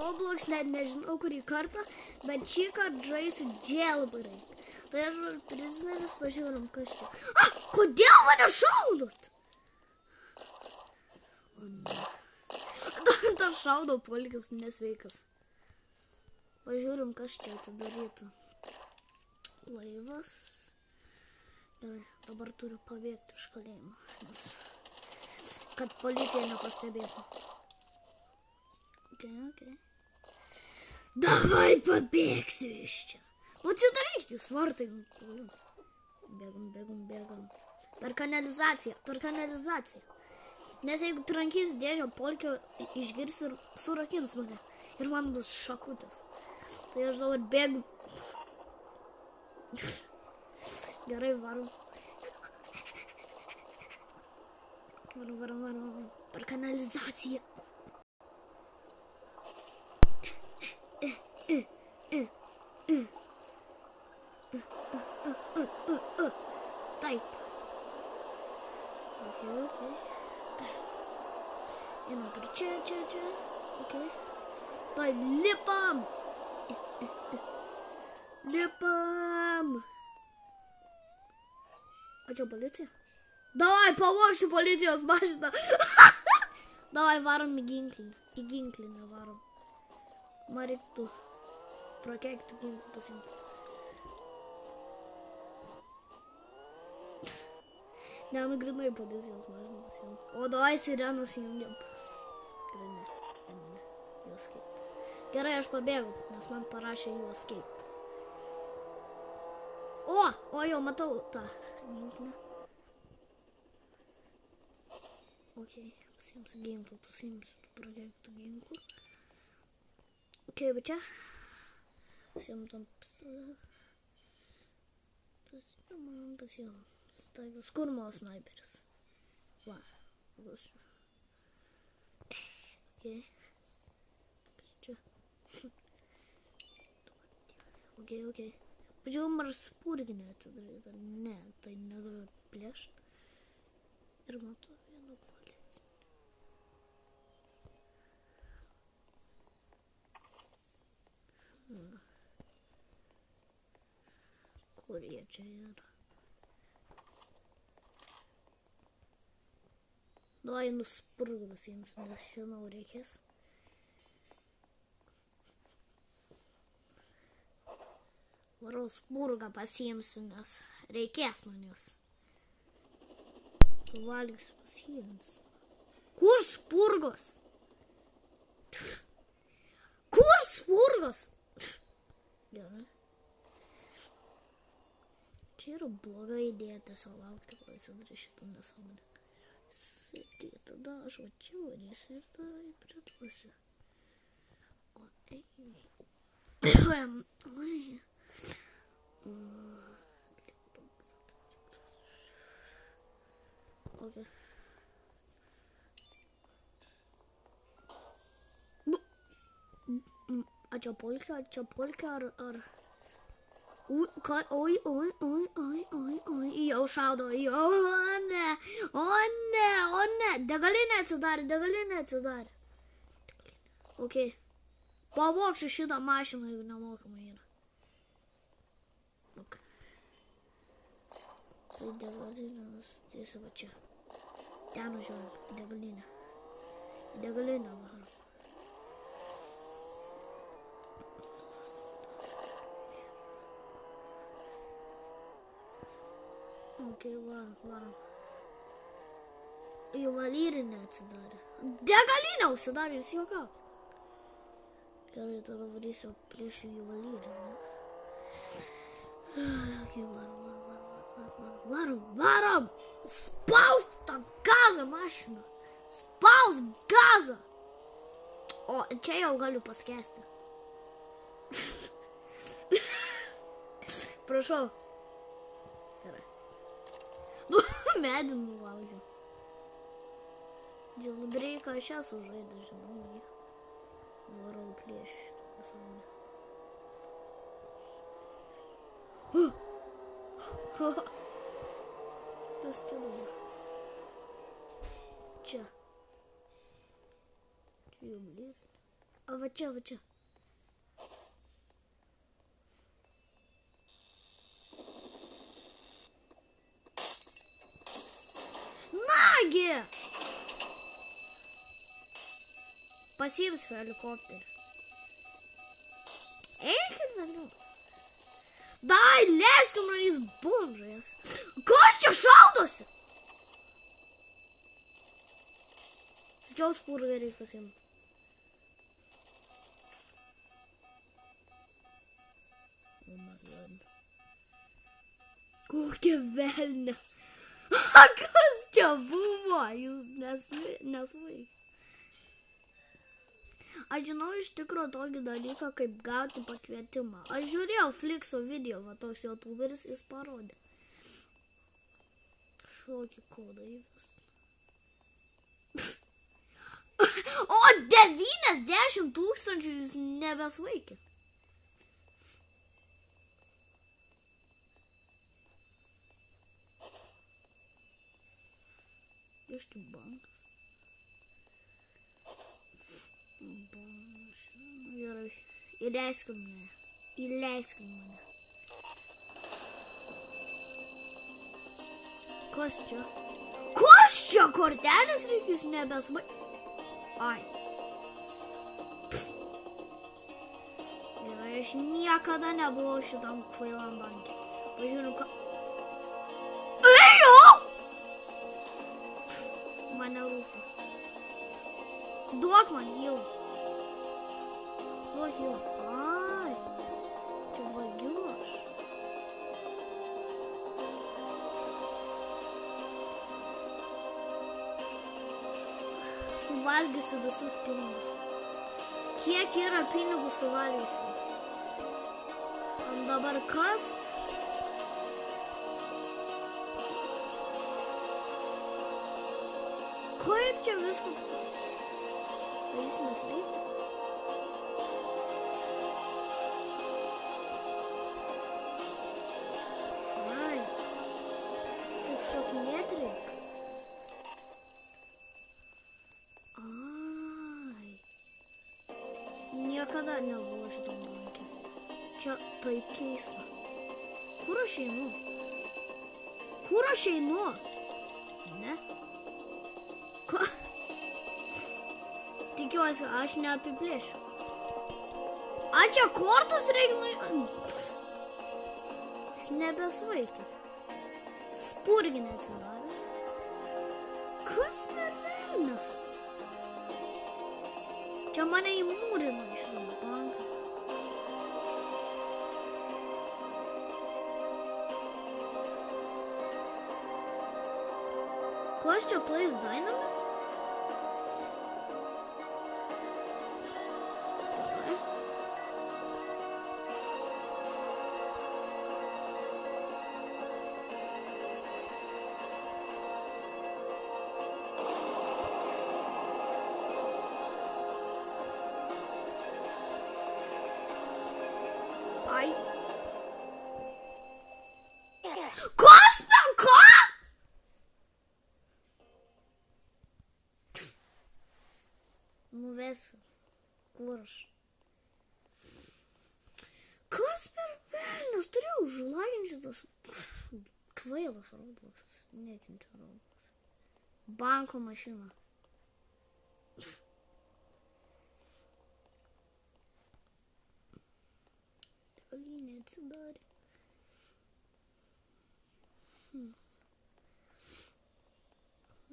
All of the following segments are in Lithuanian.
Roblox, net nežinau kurį kartą, bet šį kartą žaisiu Jailbreak. Tai aš prizineris, pažiūrim, kas čia. Kodėl mane šaudot? O ne. Dar šaudo polikis nesveikas. Pažiūrim, kas čia atidarytų. Laivas. Gerai, dabar turiu pabėgti iš kalėjimo, nes kad policija nepastebėtų. Okay. Davai pabėgsiu iš čia. Atsidarykite jūs vartai. Bėgam. Per kanalizaciją. Nes jeigu trankys dėžę polkio, išgirs ir surakins mane. Ir man bus šakutės. Tai aš dabar bėgu. Gerai, varom. Varom. Per kanalizaciją. Taip. Okay. Einam per čia. Okay. Tai lipam. A čia policija? Davai, pavogsiu policijos mašiną. Davai, varom į ginklinę varom. Man reiktų prakeikti ginklą pasimti. Nenugrinai policijos mašiną pasimti. O davai sirenas įjungiam. Gerai, ne. Juos keit. Gerai, aš pabėgu, nes man parašė juos keit. O jau matau tą ginklę. Ok, pasiimsiu ginklų, prakeiktų ginklų. Ok, va čia. Pasiimu tam pistolę. Pasiimu. Staigas, kur mano sniperis? Va, būsiu. Ok. Čia. Ok. Pažiūrėjom, ar spurginę atidaryta. Ne, tai negaliu plėšti. Ir matau vieną policiją. Kur jie čia yra? Duoj nuspurgas jiems, nes šiandien reikės. Varau spurgą pasiimsiu, nes reikės man jos. Suvalgysiu pasiimsiu. Kur spurgos? Gerai. Čia yra bloga idėja tiesiog laukti, kol įsidarys šitą nesąmonę. Tai tada aš va čia varysiu ir tada įpriduosiu. O eini. Okay. A čia polka ar... Oi, jau šaudo, o ne, degalinė atsidarė. Ok, pavogsiu šitą mašiną, jeigu nemokamai yra. Ok. Tai degalinė, tiesiog va čia. Ten užžiūrėjau, degalinė varom. Ok, varom. Juvelyrė atsidarė. Degalinė užsidarė, jūs juokau. Gerai, tada varysiu prieš juvelyrę. Ok, varom. Spaust tą gazą mašiną. Spaust gazą. O, čia jau galiu paskesti. Prašau. Gerai. Medį nulaužiu. Jailbreaką aš esu žaidęs, žinau jį. Varau prieš pasaulyje. Kas čia dabar? Čia. Čia jau blėri. Va čia, va čia. Nagi! Pasiimsiu helikopterį. Eikit vėliau. Dai, leiskim man jis bomžas. Kas čia šaudosi? Sakiau, spurgą reikia pasiimti. Oh my god. Kokia velnė. Kas čia buvo? Jūs nesvaik. Aš žinau iš tikro tokį dalyką, kaip gauti pakvietimą. Aš žiūrėjau Flixo video, va toks youtuberis, jis parodė. Šokį kodą įvest. O 90 000 jūs nebesvaikit. Išti bankas. Gerai. Įleiskim mane. Įleiskim mane. Kas čia? Kas čia? Kortelės reikės nebesvai. Ai. Gerai, aš niekada nebuvau šitam kvailam banke. Pažiūrėjau, ką... Ejau! Mane rūfa. Duok man heal. Duok heal. Ai. Čia vagiuoš. Suvalgysiu visus pinigus. Kiek yra pinigų suvalgysiu? Dabar kas? Kaip čia viską? Darysimės reikia. Ai. Taip šokinėti reikia. Ai. Niekada nebuvo šitam banke. Čia taip keista. Kur aš einu? Kur aš einu? Ne? Ką? Tikiuosi, aš neapiplėšiu. A čia kortus reikia? Jis nebesvaikit. Spurginė atsidaręs. Kas per velnias? Čia mane įmūrino iš šitą banką. Kas čia plays Dynamite? Ai. Kas per ką? Nuves kur aš. Kas per velnias? Turėjau užlaginti šitas kvailas Robloxas. Nekenčiu Robloxas. Banko mašina. Degalinė atsidarė.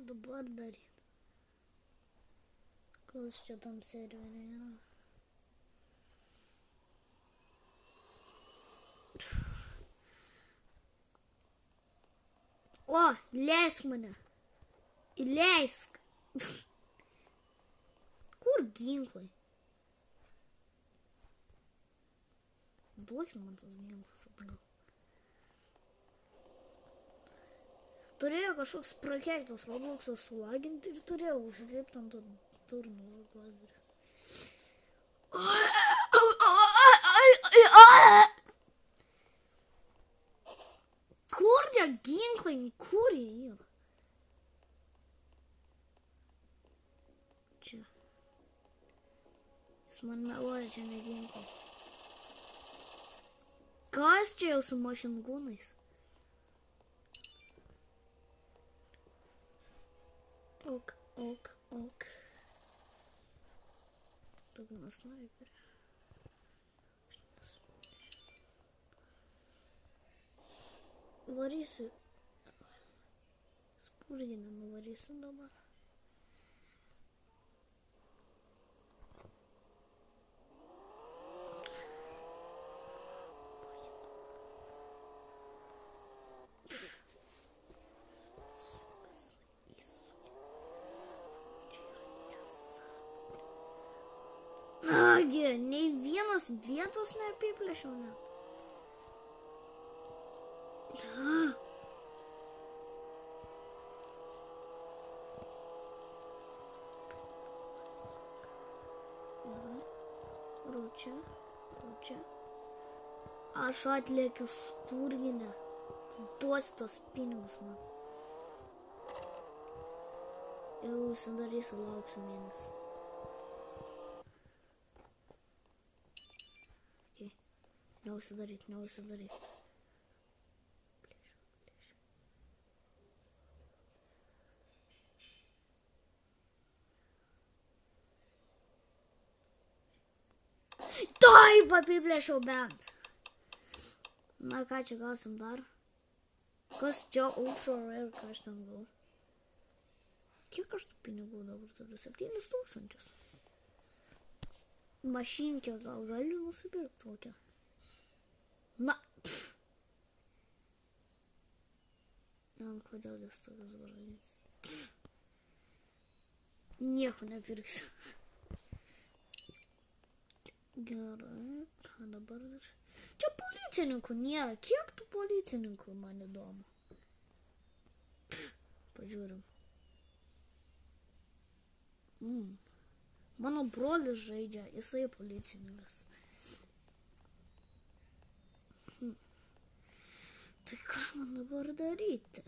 Dabar daryti. Kas čia tam serverė yra? O, leisk mane. Įleisk. Kur ginklai? Duokit man tos ginklus atgal. Turėjo kažkoks prakeiktas Robloxas sulaginti ir turėjau užlipti ant to durno glazerį. Kur tie ginklai? Kur jie yra? Čia. Jis man meluoja, čia neginko. Kas čia jau su mašingūnais? Ok. Dugna sniperį. Varysiu. Spurginę nuvarysiu dabar. Nagi, nei vienos vietos neapiplėšiau net. Rūčia. Aš atlėkiu spurginę. Duosi tos pinigus man. Jeigu užsidarysi, lauksiu mėnesį. Neužsidaryk. Taip, apiplėšiau bent. Na ką čia gausim dar? Kas čia ultra rare, ką aš ten gavau? Kiek aš tų pinigų dabar turiu? 7,000. Mašinkę gal galiu nusipirkti tokią. Na. Kodėl jis tokias varalys? Nieko nepirksiu. Gerai, ką dabar dar? Čia policininkų nėra. Kiek tų policininkų, man įdomu? Pažiūrim. Mano brolis žaidžia, jisai policininkas. Tai ką man dabar daryti?